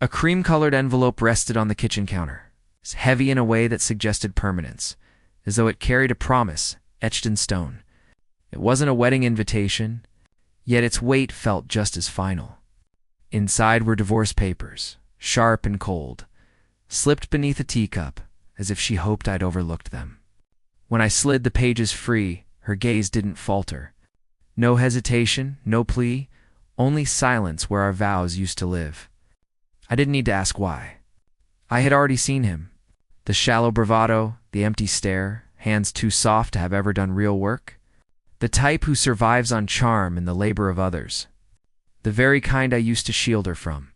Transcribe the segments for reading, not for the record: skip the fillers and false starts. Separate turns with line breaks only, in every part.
A cream-colored envelope rested on the kitchen counter, heavy in a way that suggested permanence, as though it carried a promise etched in stone. It wasn't a wedding invitation, yet its weight felt just as final. Inside were divorce papers, sharp and cold, slipped beneath a teacup, as if she hoped I'd overlooked them. When I slid the pages free, her gaze didn't falter. No hesitation, no plea, only silence where our vows used to live. I didn't need to ask why. I had already seen him. The shallow bravado, the empty stare, hands too soft to have ever done real work. The type who survives on charm and the labor of others. The very kind I used to shield her from.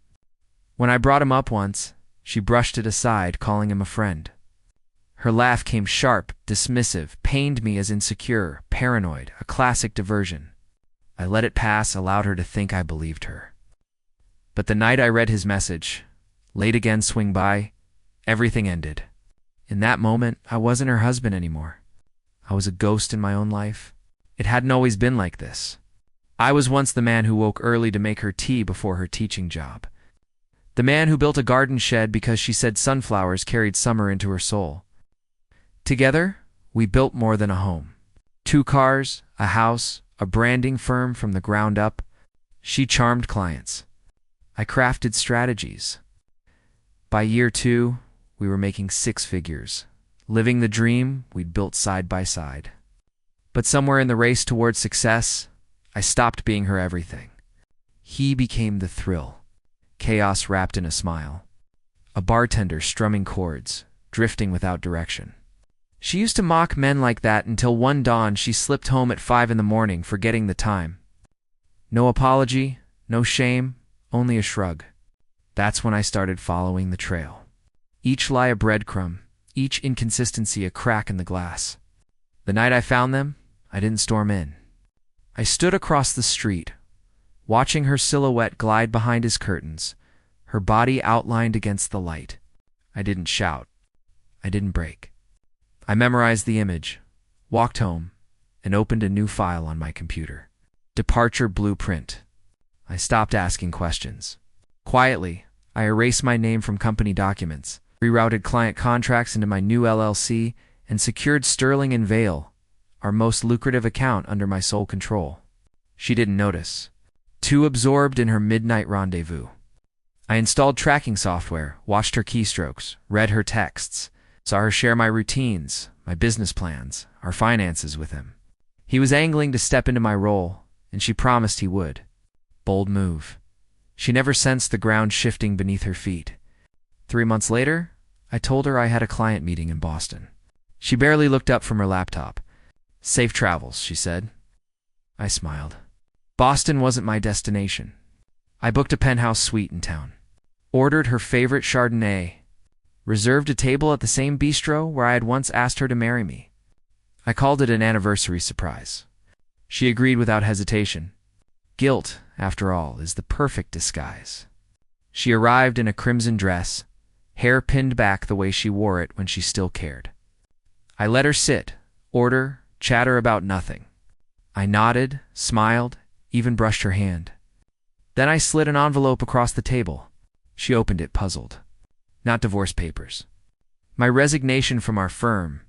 When I brought him up once, she brushed it aside, calling him a friend. Her laugh came sharp, dismissive, pained me as insecure, paranoid, a classic diversion. I let it pass, allowed her to think I believed her. But the night I read his message, late again swing by, everything ended. In that moment, I wasn't her husband anymore. I was a ghost in my own life. It hadn't always been like this. I was once the man who woke early to make her tea before her teaching job. The man who built a garden shed because she said sunflowers carried summer into her soul. Together, we built more than a home. 2 cars, a house, a branding firm from the ground up. She charmed clients. I crafted strategies. By year 2, we were making 6 figures, living the dream we'd built side by side. But somewhere in the race towards success, I stopped being her everything. He became the thrill, chaos wrapped in a smile. A bartender strumming chords, drifting without direction. She used to mock men like that until one dawn she slipped home at 5 in the morning, forgetting the time. No apology, no shame, only a shrug. That's when I started following the trail. Each lie a breadcrumb, each inconsistency a crack in the glass. The night I found them, I didn't storm in. I stood across the street, watching her silhouette glide behind his curtains, her body outlined against the light. I didn't shout. I didn't break. I memorized the image, walked home, and opened a new file on my computer. Departure blueprint. I stopped asking questions. Quietly, I erased my name from company documents, rerouted client contracts into my new LLC, and secured Sterling and Vale, our most lucrative account, under my sole control. She didn't notice, too absorbed in her midnight rendezvous. I installed tracking software, watched her keystrokes, read her texts, saw her share my routines, my business plans, our finances with him. He was angling to step into my role, and she promised he would. Bold move. She never sensed the ground shifting beneath her feet. 3 months later, I told her I had a client meeting in Boston. She barely looked up from her laptop. "Safe travels," she said. I smiled. Boston wasn't my destination. I booked a penthouse suite in town, ordered her favorite Chardonnay, reserved a table at the same bistro where I had once asked her to marry me. I called it an anniversary surprise. She agreed without hesitation. Guilt, after all, is the perfect disguise. She arrived in a crimson dress, hair pinned back the way she wore it when she still cared. I let her sit, order, chatter about nothing. I nodded, smiled, even brushed her hand. Then I slid an envelope across the table. She opened it, puzzled. Not divorce papers. My resignation from our firm.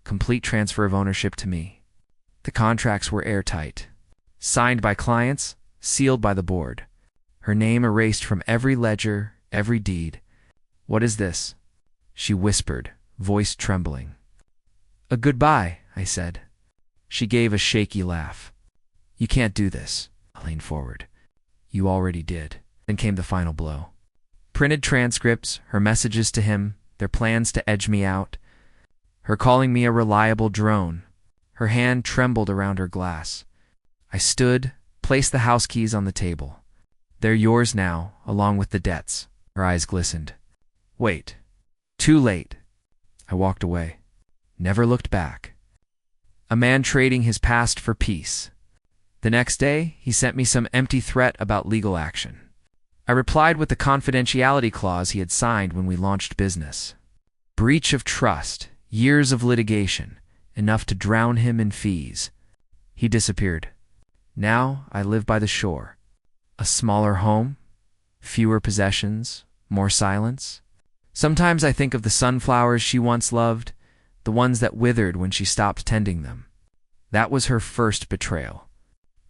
Complete transfer of ownership to me. The contracts were airtight. Signed by clients, sealed by the board. Her name erased from every ledger, every deed. "What is this?" she whispered, voice trembling. "A goodbye," I said. She gave a shaky laugh. "You can't do this." I leaned forward. "You already did." Then came the final blow. Printed transcripts, her messages to him, their plans to edge me out. Her calling me a reliable drone. Her hand trembled around her glass. I stood, placed the house keys on the table. "They're yours now, along with the debts." Her eyes glistened. "Wait." "Too late." I walked away. Never looked back. A man trading his past for peace. The next day, he sent me some empty threat about legal action. I replied with the confidentiality clause he had signed when we launched business. Breach of trust, years of litigation, enough to drown him in fees. He disappeared. Now I live by the shore. A smaller home, fewer possessions, More silence? Sometimes I think of the sunflowers she once loved, the ones that withered when she stopped tending them. That was her first betrayal.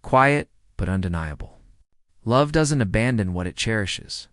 Quiet, but undeniable. Love doesn't abandon what it cherishes.